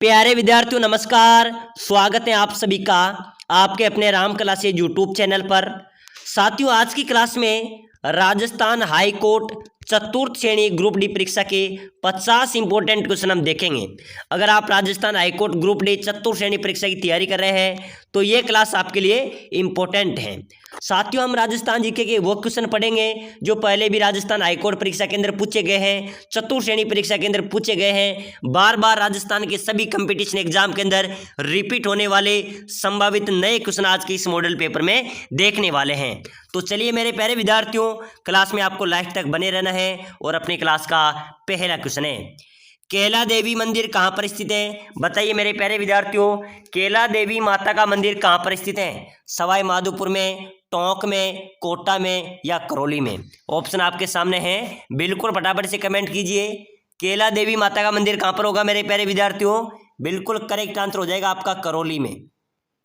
प्यारे विद्यार्थियों नमस्कार। स्वागत है आप सभी का आपके अपने राम क्लासेज यूट्यूब चैनल पर। साथियों आज की क्लास में राजस्थान हाई कोर्ट चतुर्थ श्रेणी ग्रुप डी परीक्षा के 50 इंपॉर्टेंट क्वेश्चन हम देखेंगे। अगर आप Rajasthan high court group D चतुर्थ श्रेणी परीक्षा की तैयारी कर रहे हैं तो ये क्लास आपके लिए इंपॉर्टेंट है। साथियों हम राजस्थान जीके के वो क्वेश्चन पढ़ेंगे जो पहले भी राजस्थान हाईकोर्ट परीक्षा के अंदर पूछे गए हैं, चतुर्थ श्रेणी परीक्षा के अंदर पूछे गए हैं, बार बार राजस्थान के सभी कंपटीशन एग्जाम के अंदर रिपीट होने वाले संभावित नए क्वेश्चन आज के इस मॉडल पेपर में देखने वाले हैं। तो चलिए मेरे प्यारे विद्यार्थियों, क्लास में आपको लास्ट तक बने रहना है और अपनी क्लास का पहला क्वेश्चन है, केला देवी मंदिर कहाँ पर स्थित है? बताइए मेरे प्यारे विद्यार्थियों, केला देवी माता का मंदिर कहाँ पर स्थित है? सवाई माधोपुर में, टोंक में, कोटा में या करौली में? ऑप्शन आपके सामने हैं, बिल्कुल फटाफट से कमेंट कीजिए। केला देवी माता का मंदिर कहाँ पर होगा मेरे प्यारे विद्यार्थियों? बिल्कुल करेक्ट आंसर हो जाएगा आपका करौली में।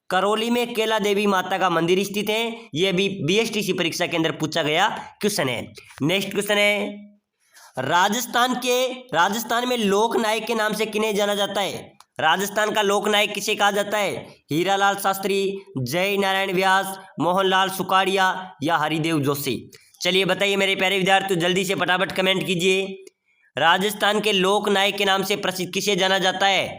करौली में केला देवी माता का मंदिर स्थित है। यह भी बीएसटीसी परीक्षा के अंदर पूछा गया क्वेश्चन है। नेक्स्ट क्वेश्चन है, राजस्थान में लोक नायक के नाम से किन्हें जाना जाता है? राजस्थान का लोक नायक किसे कहा जाता है? हीरालाल शास्त्री, जय नारायण व्यास, मोहनलाल सुखाड़िया या हरिदेव जोशी? चलिए बताइए मेरे प्यारे विद्यार्थियों, जल्दी से फटाफट कमेंट कीजिए। राजस्थान के लोक नायक के नाम से प्रसिद्ध किसे जाना जाता है?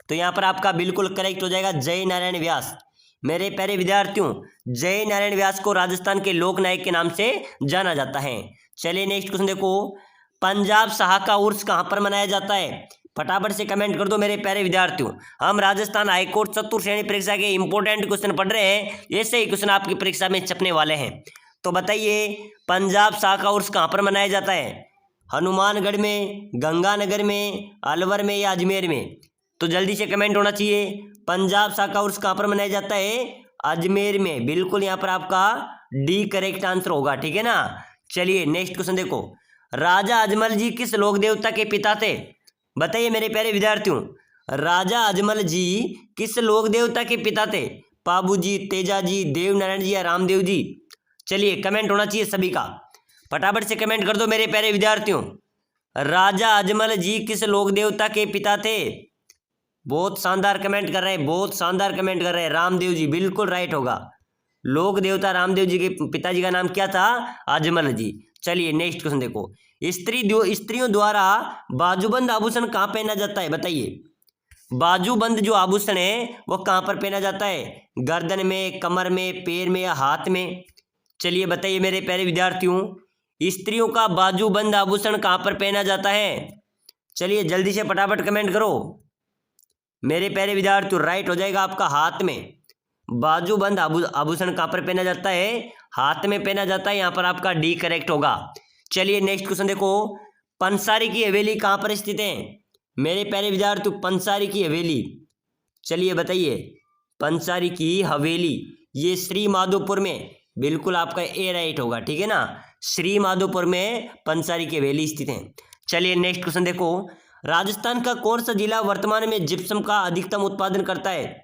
तो यहाँ पर आपका बिल्कुल करेक्ट हो जाएगा जय नारायण व्यास। मेरे प्यारे विद्यार्थियों, जय नारायण व्यास को राजस्थान के लोक नायक के नाम से जाना जाता है। चलिए नेक्स्ट क्वेश्चन देखो, पंजाब शाह का उर्स कहाँ पर मनाया जाता है? फटाफट से कमेंट कर दो मेरे प्यारे विद्यार्थियों। हम राजस्थान हाईकोर्ट चतुर्थ श्रेणी परीक्षा के इंपॉर्टेंट क्वेश्चन पढ़ रहे हैं, ऐसे ही क्वेश्चन आपकी परीक्षा में छपने वाले हैं। तो बताइए पंजाब शाह का उर्स कहाँ पर मनाया जाता है? हनुमानगढ़ में, गंगानगर में, अलवर में या अजमेर में? तो जल्दी से कमेंट होना चाहिए। पंजाब शाह का उर्स कहाँ पर मनाया जाता है? अजमेर में। बिल्कुल यहाँ पर आपका डी करेक्ट आंसर होगा, ठीक है ना। चलिए नेक्स्ट क्वेश्चन देखो, राजा अजमल जी किस लोक देवता के पिता थे? बताइए मेरे प्यारे विद्यार्थियों, राजा अजमल जी किस लोक देवता के पिता थे? पाबू जी, तेजा जी, देव नारायण जी या रामदेव जी? चलिए कमेंट होना चाहिए सभी का, फटाफट से कमेंट कर दो मेरे प्यारे विद्यार्थियों। राजा अजमल जी किस लोक देवता के पिता थे? बहुत शानदार कमेंट कर रहे हैं, बहुत शानदार कमेंट कर रहे हैं। रामदेव जी, बिल्कुल राइट होगा। लोक देवता रामदेव जी के पिताजी का नाम क्या था? अजमल जी। चलिए नेक्स्ट क्वेश्चन देखो, स्त्रियों द्वारा बाजूबंद आभूषण कहाँ पहना जाता है? बताइए बाजूबंद जो आभूषण है वो कहाँ पर पहना जाता है? गर्दन में, कमर में, पैर में या हाथ में? चलिए बताइए मेरे प्यारे विद्यार्थियों, स्त्रियों का बाजूबंद आभूषण कहाँ पर पहना जाता है? चलिए जल्दी से फटाफट कमेंट करो मेरे प्यारे विद्यार्थियों। राइट हो जाएगा आपका हाथ में। बाजूबंद आभूषण कहाँ पर पहना जाता है? हाथ में पहना जाता है। यहाँ पर आपका डी करेक्ट होगा। चलिए नेक्स्ट क्वेश्चन देखो, पंसारी की हवेली कहाँ पर स्थित है? मेरे प्यारे विद्यार्थियों, पंसारी की हवेली, चलिए बताइए। पंसारी की हवेली ये श्री माधोपुर में, बिल्कुल आपका ए राइट होगा, ठीक है ना। श्री माधोपुर में पंसारी की हवेली स्थित है। चलिए नेक्स्ट क्वेश्चन देखो, राजस्थान का कौन सा जिला वर्तमान में जिप्सम का अधिकतम उत्पादन करता है?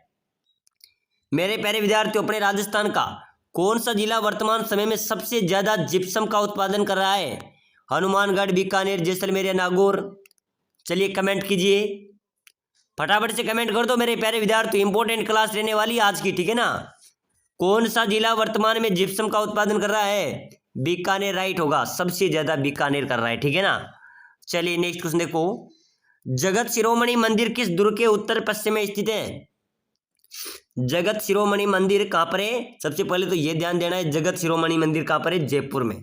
मेरे प्यारे विद्यार्थियों, अपने राजस्थान का कौन सा जिला वर्तमान समय में सबसे ज्यादा जिप्सम का उत्पादन कर रहा है? हनुमानगढ़, बीकानेर, जैसलमेर या नागौर? चलिए कमेंट कीजिए, फटाफट से कमेंट कर दो मेरे प्यारे विद्यार्थियों। इंपॉर्टेंट क्लास रहने वाली आज की, ठीक है ना। कौन सा जिला वर्तमान में जिप्सम का उत्पादन कर रहा है? बीकानेर राइट होगा, सबसे ज्यादा बीकानेर कर रहा है, ठीक है ना। चलिए नेक्स्ट क्वेश्चन देखो, जगत शिरोमणि मंदिर किस दुर्ग के उत्तर पश्चिम में स्थित है? जगत शिरोमणि मंदिर कहाँ पर है? सबसे पहले तो ये ध्यान देना है, जगत शिरोमणि मंदिर कहाँ पर है? जयपुर में,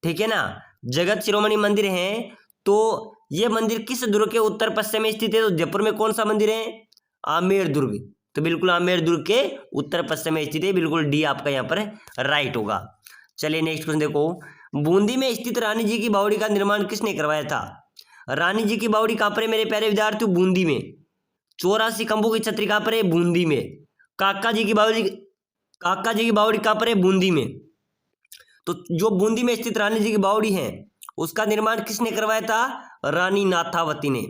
ठीक है ना। जगत शिरोमणि मंदिर है तो ये मंदिर किस दुर्ग के उत्तर पश्चिम में स्थित है? तो जयपुर में कौन सा मंदिर है? आमेर दुर्ग। तो बिल्कुल आमेर दुर्ग के उत्तर पश्चिम में स्थित है, बिल्कुल डी आपका यहाँ पर राइट होगा। चलिए नेक्स्ट क्वेश्चन देखो, बूंदी में स्थित रानी जी की बावड़ी का निर्माण किसने करवाया था? रानी जी की बावड़ी कहाँ पर है मेरे प्यारे विद्यार्थियों? बूंदी में। 84 खंभों की छतरी कहाँ पर है? बूंदी में। काका जी की बावड़ी कहाँ पर है? बूंदी में। तो जो बूंदी में स्थित रानी जी की बावड़ी है उसका निर्माण किसने करवाया था? रानी नाथावती ने।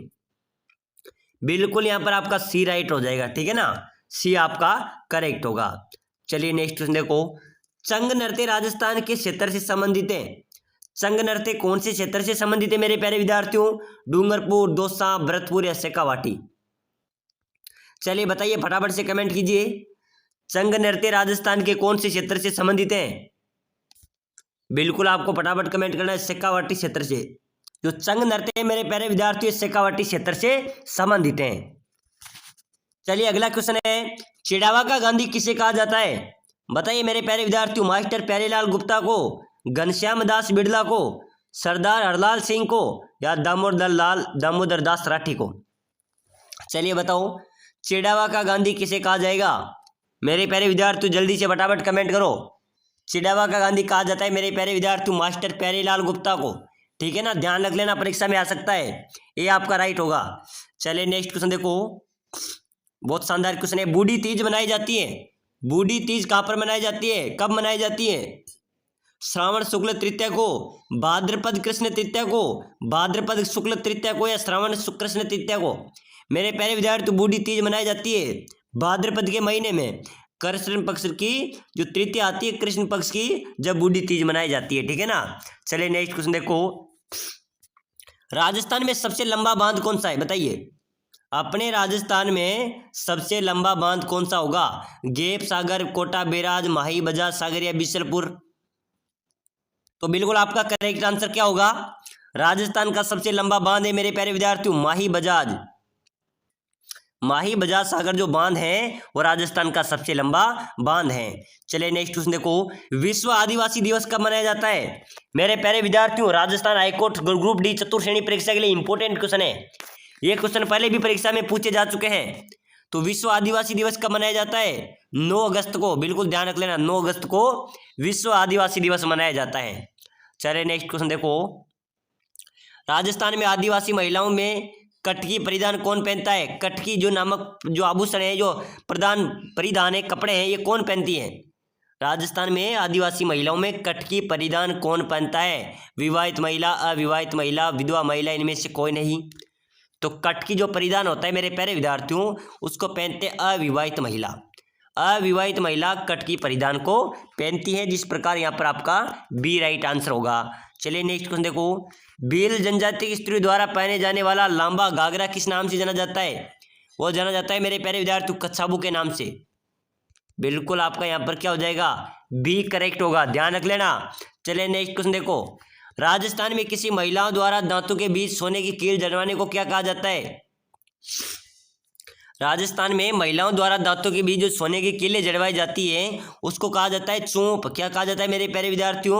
बिल्कुल यहाँ पर आपका सी राइट हो जाएगा, ठीक है ना। सी आपका करेक्ट होगा। चलिए नेक्स्ट क्वेश्चन देखो, चंग नृत्य राजस्थान के क्षेत्र से संबंधित है। चंग नृत्य कौन से क्षेत्र से संबंधित है मेरे प्यारे विद्यार्थियों? डूंगरपुर, दौसा, भरतपुर या शेखावाटी? चलिए बताइए, फटाफट से कमेंट कीजिए। चंग नृत्य राजस्थान के कौन से क्षेत्र से संबंधित हैं? बिल्कुल आपको फटाफट कमेंट करना है, शेखावाटी क्षेत्र से। जो चंग नृत्य है मेरे प्यारे विद्यार्थियों, शेखावाटी क्षेत्र से संबंधित हैं। चलिए अगला क्वेश्चन है, चिड़ावा का गांधी किसे कहा जाता है? बताइए मेरे प्यारे विद्यार्थियों, मास्टर प्यारेलाल गुप्ता को, घनश्याम दास बिड़ला को, सरदार हरलाल सिंह को, या दामोदर दास राठी को? चलिए बताओ, चिड़ावा का गांधी किसे कहा जाएगा? मेरे प्यारे विद्यार्थियों जल्दी से फटाफट कमेंट करो। चिड़ावा का गांधी कहा जाता है मेरे प्यारे विद्यार्थियों मास्टर प्यारेलाल गुप्ता को। ठीक है ना, ध्यान रख लेना, परीक्षा में आ सकता है, ये आपका राइट होगा। चलिए नेक्स्ट क्वेश्चन देखो, बहुत शानदार क्वेश्चन है। बूढ़ी तीज मनाई जाती है, बूढ़ी तीज कहाँ पर मनाई जाती है, कब मनाई जाती है? श्रावण शुक्ल तृतीया को, भाद्रपद कृष्ण तृतीया को, भाद्रपद शुक्ल तृतीया को, या श्रावण कृष्ण तृतीया को? मेरे प्यारे विद्यार्थी बूढ़ी तीज मनाई जाती है भाद्रपद के महीने में, कृष्ण पक्ष की जो तृतीया आती है कृष्ण पक्ष की, जब बूढ़ी तीज मनाई जाती है। ठीक है ना। चलिए नेक्स्ट क्वेश्चन देखो, राजस्थान में सबसे लंबा बांध कौन सा है? बताइए, अपने राजस्थान में सबसे लंबा बांध कौन सा होगा? गेप सागर, कोटा बैराज, माही बजाज सागर, या बिशलपुर? तो बिल्कुल आपका करेक्ट आंसर क्या होगा? राजस्थान का सबसे लंबा बांध है मेरे प्यारे विद्यार्थियों माही बजाज। माही बजाज सागर जो बांध है वो राजस्थान का सबसे लंबा बांध है। चलिए नेक्स्ट क्वेश्चन देखो, विश्व आदिवासी दिवस कब मनाया जाता है? मेरे प्यारे विद्यार्थियों, राजस्थान हाईकोर्ट ग्रुप डी चतुर्श्रेणी परीक्षा के लिए इंपॉर्टेंट क्वेश्चन है। ये क्वेश्चन पहले भी परीक्षा में पूछे जा चुके हैं। तो विश्व आदिवासी दिवस कब मनाया जाता है? 9 अगस्त को। बिल्कुल ध्यान रख लेना, 9 अगस्त को विश्व आदिवासी दिवस मनाया जाता है। चलिए नेक्स्ट क्वेश्चन देखो, राजस्थान में आदिवासी महिलाओं में कटकी परिधान कौन पहनता है? कटकी जो नामक जो आभूषण है, जो परिधान है, कपड़े हैं, ये कौन पहनती है? राजस्थान में आदिवासी महिलाओं में कटकी परिधान कौन पहनता है? विवाहित महिला, अविवाहित महिला, विधवा महिला, इनमें से कोई नहीं। तो कटकी जो परिधान होता है मेरे प्यारे विद्यार्थियों, उसको पहनते अविवाहित महिला। अविवाहित महिला कटकी परिधान को पहनती है, जिस प्रकार यहाँ पर आपका बी राइट आंसर होगा। चलिए नेक्स्ट क्वेश्चन देखो, भील जनजाति की स्त्री द्वारा पहने जाने वाला लांबा घाघरा किस नाम से जाना जाता है? वो जाना जाता है मेरे प्यारे विद्यार्थियों कच्छाबू के नाम से। बिल्कुल आपका यहाँ पर क्या हो जाएगा? बी करेक्ट होगा, ध्यान रख लेना। चलिए नेक्स्ट क्वेश्चन देखो, राजस्थान में किसी महिलाओं द्वारा दांतों के बीच सोने की कील जड़वाने को क्या कहा जाता है? राजस्थान में महिलाओं द्वारा दांतों के बीच जो सोने की कीलें जड़वाई जाती है उसको कहा जाता है चोंप। क्या कहा जाता है मेरे प्यारे विद्यार्थियों?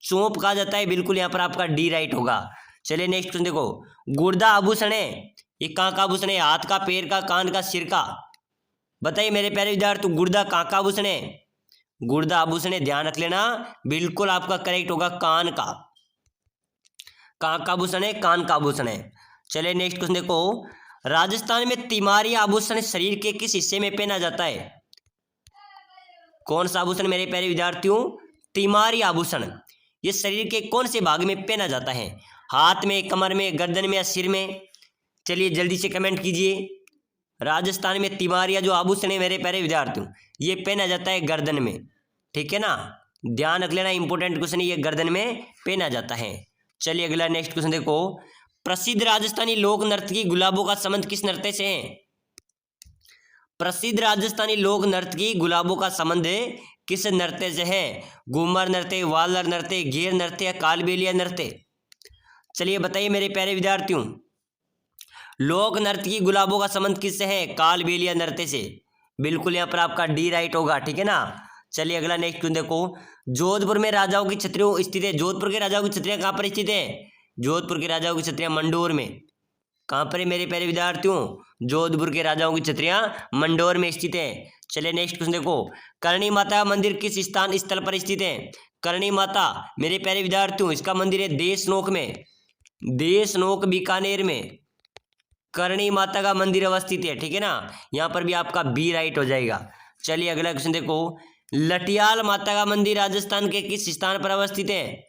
चोंप कहा जाता है। बिल्कुल यहाँ पर आपका डी राइट होगा। चलिए नेक्स्ट क्वेश्चन देखो, गुर्दा आभूषण है, ये कहाँ का आभूषण है? हाथ का, पैर का, कान का, सिर का? बताइए मेरे प्यारे विद्यार्थी, गुर्दा कहाँ का आभूषण है? गुर्दा आभूषण है, ध्यान रख लेना। बिल्कुल आपका करेक्ट होगा कान का। कहाँ का आभूषण है? कान का आभूषण है। चलिए नेक्स्ट क्वेश्चन देखो, राजस्थान में तिमारी आभूषण शरीर के किस हिस्से में पहना जाता है? कौन सा आभूषण मेरे प्यारे विद्यार्थियों? तिमारी आभूषण। ये शरीर के कौन से भाग में पहना जाता है? हाथ में, कमर में, गर्दन में, या सिर में? चलिए जल्दी से कमेंट कीजिए। राजस्थान में तिमारिया जो आभूषण है मेरे प्यारे विद्यार्थियों, ये पहना जाता है गर्दन में। ठीक है ना, ध्यान रख लेना, इंपॉर्टेंट क्वेश्चन है, ये गर्दन में पहना जाता है। चलिए अगला नेक्स्ट क्वेश्चन देखो, प्रसिद्ध राजस्थानी लोक नर्तकी गुलाबों का संबंध किस नृत्य से है? प्रसिद्ध राजस्थानी लोक नर्तकी गुलाबों का संबंध किस नृत्य से है? घूमर नृत्य, वालर नृत्य, घेर नृत्य, या कालबेलिया नृत्य? चलिए बताइए मेरे प्यारे विद्यार्थियों, लोक नर्तकी गुलाबों का संबंध किससे है? कालबेलिया नृत्य से। बिल्कुल यहाँ पर आपका डी राइट होगा। ठीक है ना। चलिए अगला नेक्स्ट क्वेश्चन देखो, जोधपुर में राजाओं की छत्रियां स्थित है। जोधपुर के राजाओं की छत्रियां कहाँ पर स्थित है? जोधपुर के राजाओं की छत्रियां मंडोर में। कहाँ पर है मेरे प्यारे विद्यार्थियों? जोधपुर के राजाओं की छत्रियां मंडोर में स्थित है। चलिए नेक्स्ट क्वेश्चन देखो, करणी माता मंदिर किस स्थल पर स्थित है? करणी माता मेरे प्यारे विद्यार्थियों, इसका मंदिर है देशनोक में, देशनोक बीकानेर में करणी माता का मंदिर अवस्थित है। ठीक है ना, यहाँ पर भी आपका बी राइट हो जाएगा। चलिए अगला क्वेश्चन देखो, लटियाल माता का मंदिर राजस्थान के किस स्थान पर अवस्थित है?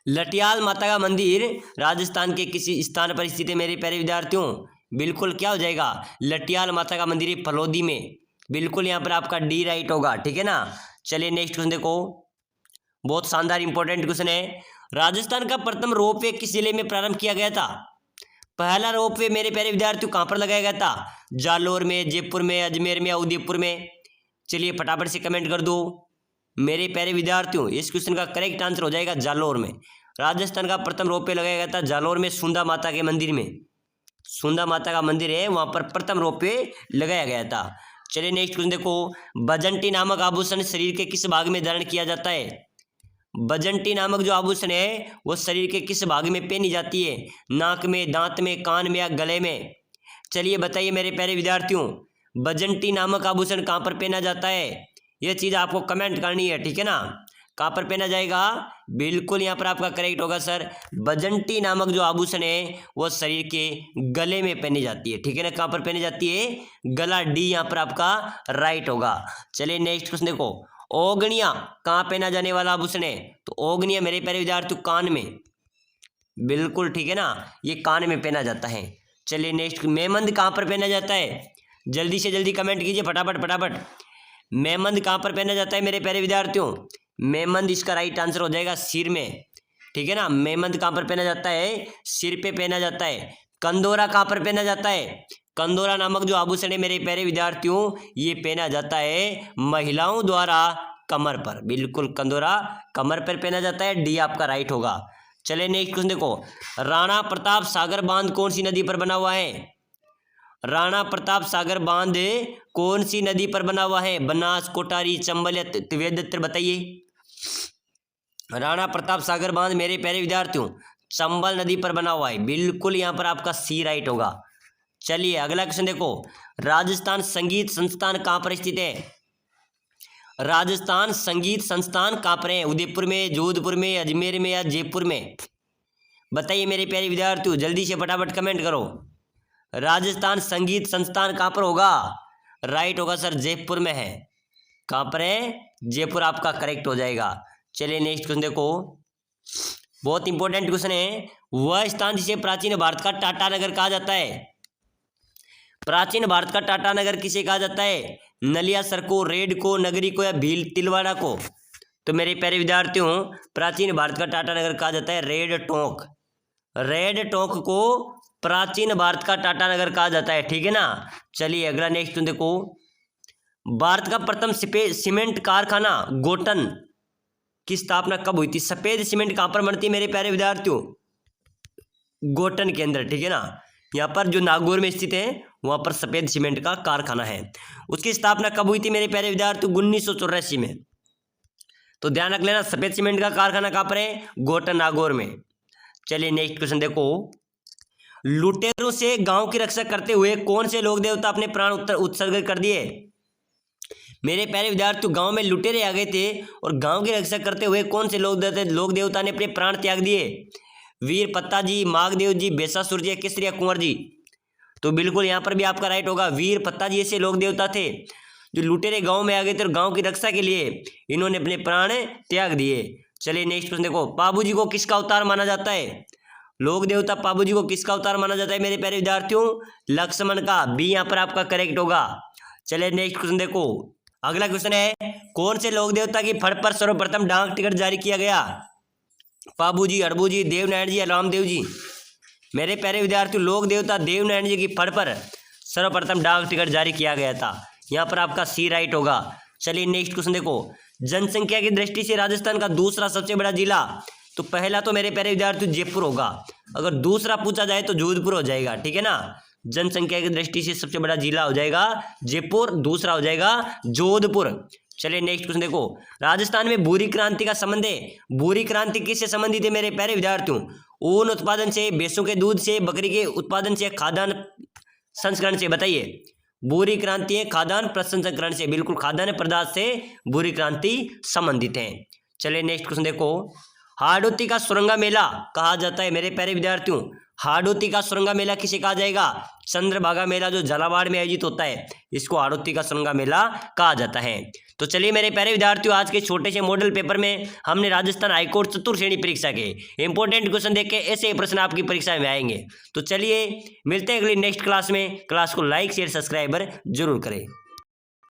लटियाल माता का मंदिर राजस्थान के किसी स्थान पर स्थित है मेरे प्यारे विद्यार्थियों? बिल्कुल क्या हो जाएगा? लटियाल माता का मंदिर फलोदी में। बिल्कुल यहाँ पर आपका डी राइट होगा। ठीक है ना। चलिए नेक्स्ट क्वेश्चन देखो, बहुत शानदार इंपॉर्टेंट क्वेश्चन है, राजस्थान का प्रथम रोपवे किस जिले में प्रारंभ किया गया था? पहला रोपवे मेरे प्यारे विद्यार्थियों कहाँ पर लगाया गया था? जालोर में, जयपुर में, अजमेर में, उदयपुर में। चलिए फटाफट से कमेंट कर दो मेरे प्यारे विद्यार्थियों। इस क्वेश्चन का करेक्ट आंसर हो जाएगा जालोर में। राजस्थान का प्रथम रोपवे लगाया गया था जालोर में, सुंदा माता के मंदिर में। सुंदा माता का मंदिर है, वहां पर प्रथम रोपवे लगाया गया था। चलिए नेक्स्ट क्वेश्चन देखो, बजंटी नामक आभूषण शरीर के किस भाग में धारण किया जाता है? बजंटी नामक जो आभूषण है वो शरीर के किस भाग में पहनी जाती है? नाक में, दांत में, कान में या गले में? चलिए बताइए मेरे प्यारे विद्यार्थियों, बजंटी नामक आभूषण कहाँ पर पहना जाता है? यह चीज आपको कमेंट करनी है, ठीक है ना। कहाँ पर पहना जाएगा? बिल्कुल यहाँ पर आपका करेक्ट होगा सर, बजंटी नामक जो आभूषण है वो शरीर के गले में पहनी जाती है, ठीक है ना। कहाँ पर पहनी जाती है? गला, डी यहाँ पर आपका राइट होगा। चलिए नेक्स्ट क्वेश्चन देखो, ओगनिया कहाँ पहना जाने वाला आभूषण है? तो ओगनिया मेरे प्यारे विद्यार्थियों कान में, बिल्कुल ठीक है ना, ये कान में पहना जाता है। चलिए नेक्स्ट, मेमंद कहाँ पर पहना जाता है? जल्दी से जल्दी कमेंट कीजिए फटाफट फटाफट। मेमंद कहाँ पर पहना जाता है मेरे प्यारे विद्यार्थियों? मेमंद इसका राइट आंसर हो जाएगा सिर में, ठीक है ना। मेमंद कहाँ पर पहना जाता है? सिर पे पहना जाता है। कंदोरा कहाँ पर पहना जाता है? कंदोरा नामक जो आभूषण है मेरे प्यारे विद्यार्थियों, ये पहना जाता है महिलाओं द्वारा कमर पर, बिल्कुल कंदोरा कमर पर पहना जाता है, डी आपका राइट होगा। चलिए नेक्स्ट क्वेश्चन देखो, राणा प्रताप सागर बांध कौन सी नदी पर बना हुआ है? राणा प्रताप सागर बांध कौन सी नदी पर बना हुआ है? बनास, कोटारी, चंबल या त्रिवेद्र? बताइए। राणा प्रताप सागर बांध मेरे प्यारे विद्यार्थियों चंबल नदी पर बना हुआ है, बिल्कुल यहाँ पर आपका सी राइट होगा। चलिए अगला क्वेश्चन देखो, राजस्थान संगीत संस्थान कहाँ पर स्थित है? राजस्थान संगीत संस्थान कहाँ पर है? उदयपुर में, जोधपुर में, अजमेर में या जयपुर में? बताइए मेरे प्यारे विद्यार्थियों, जल्दी से फटाफट कमेंट करो। राजस्थान संगीत संस्थान कहाँ पर होगा? राइट होगा सर, जयपुर में है। कहाँ पर है? जयपुर आपका करेक्ट हो जाएगा। चलिए नेक्स्ट क्वेश्चन देखो, बहुत इंपॉर्टेंट क्वेश्चन है, वह स्थान जिसे प्राचीन भारत का टाटा नगर कहा जाता है? प्राचीन भारत का टाटा नगर किसे कहा जाता है? नलियासर को, रेड को, नगरी को या भील तिलवाड़ा को? तो मेरे प्यारे विद्यार्थियों प्राचीन भारत का टाटा नगर कहा जाता है रेड टोंक। रेड टोंक को प्राचीन भारत का टाटा नगर कहा जाता है, ठीक है ना। चलिए अगला नेक्स्ट देखो, भारत का प्रथम सीमेंट कारखाना गोटन की स्थापना कब हुई थी? सफेद सीमेंट कहाँ पर बनती है मेरे प्यारे विद्यार्थियों? गोटन के अंदर, ठीक है ना। यहाँ पर जो नागौर में स्थित है वहाँ पर सफेद सीमेंट का कारखाना है। उसकी स्थापना कब हुई थी मेरे प्यारे विद्यार्थियों? 1984 में। तो ध्यान रख लेना, सफेद सीमेंट का कारखाना कहाँ पर है? गोटन, नागौर में। चलिए नेक्स्ट क्वेश्चन देखो, लुटेरों से गांव की रक्षा करते हुए कौन से लोक देवता अपने प्राण उत्सर्ग कर दिए? मेरे प्यारे विद्यार्थियों गांव में लुटेरे आ गए थे और गांव की रक्षा करते हुए कौन से लोक देवता ने अपने प्राण त्याग दिए? वीर पत्ता जी, माघदेव जी, बेसासुर जी, केसरिया कुंवर जी? तो बिल्कुल यहाँ पर भी आपका राइट होगा, वीर पत्ता जी ऐसे लोक देवता थे जो लुटेरे गांव में आ गए थे और गांव की रक्षा के लिए इन्होंने अपने प्राण त्याग दिए। चलिए नेक्स्ट क्वेश्चन देखो, पाबू जी को किसका अवतार माना जाता है? लोक देवता पाबू जी को किसका अवतार माना जाता है मेरे प्यारे विद्यार्थियों? लक्ष्मण का, बी यहाँ पर आपका करेक्ट होगा। चलिए नेक्स्ट क्वेश्चन देखो, अगला क्वेश्चन है, कौन से लोक देवता की फड़ पर सर्वप्रथम डाक टिकट जारी किया गया? पाबू जी, अड़बू जी, देवनारायण जी या रामदेव जी? मेरे प्यारे विद्यार्थियों लोक देवता देवनारायण जी की फड़ पर सर्वप्रथम डाक टिकट जारी किया गया था, यहाँ पर आपका सी राइट होगा। चलिए नेक्स्ट क्वेश्चन देखो, जनसंख्या की दृष्टि से राजस्थान का दूसरा सबसे बड़ा जिला? तो पहला तो मेरे प्यारे विद्यार्थियों जयपुर होगा, अगर दूसरा पूछा जाए तो जोधपुर हो जाएगा, ठीक है ना। जनसंख्या की दृष्टि से सबसे बड़ा जिला हो जाएगा जयपुर, दूसरा हो जाएगा जोधपुर। चलिए नेक्स्ट क्वेश्चन देखो, राजस्थान में भूरी क्रांति का संबंध है? भूरी क्रांति किससे संबंधित है मेरे प्यारे विद्यार्थियों? ऊन उत्पादन से, भैंसों के दूध से, बकरी के उत्पादन से, खाद्यान्न संस्करण से? बताइए। भूरी क्रांति है खाद्यान्न प्रसंस्करण से, बिल्कुल खाद्यान्न पदार्थ से भूरी क्रांति संबंधित है। चलिए नेक्स्ट क्वेश्चन देखो, हाड़ौती का सुरंगा मेला कहा जाता है मेरे प्यारे विद्यार्थियों? हाड़ौती का सुरंगा मेला किसे कहा जाएगा? चंद्रभागा मेला जो झालावाड़ में आयोजित होता है, इसको हाड़ौती का सुरंगा मेला कहा जाता है। तो चलिए मेरे प्यारे विद्यार्थियों, आज के छोटे से मॉडल पेपर में हमने राजस्थान हाईकोर्ट चतुर्थ श्रेणी परीक्षा के इंपॉर्टेंट क्वेश्चन देख के ऐसे प्रश्न आपकी परीक्षा में आएंगे। तो चलिए मिलते हैं अगली नेक्स्ट क्लास में। क्लास को लाइक शेयर सब्सक्राइबर जरूर करें।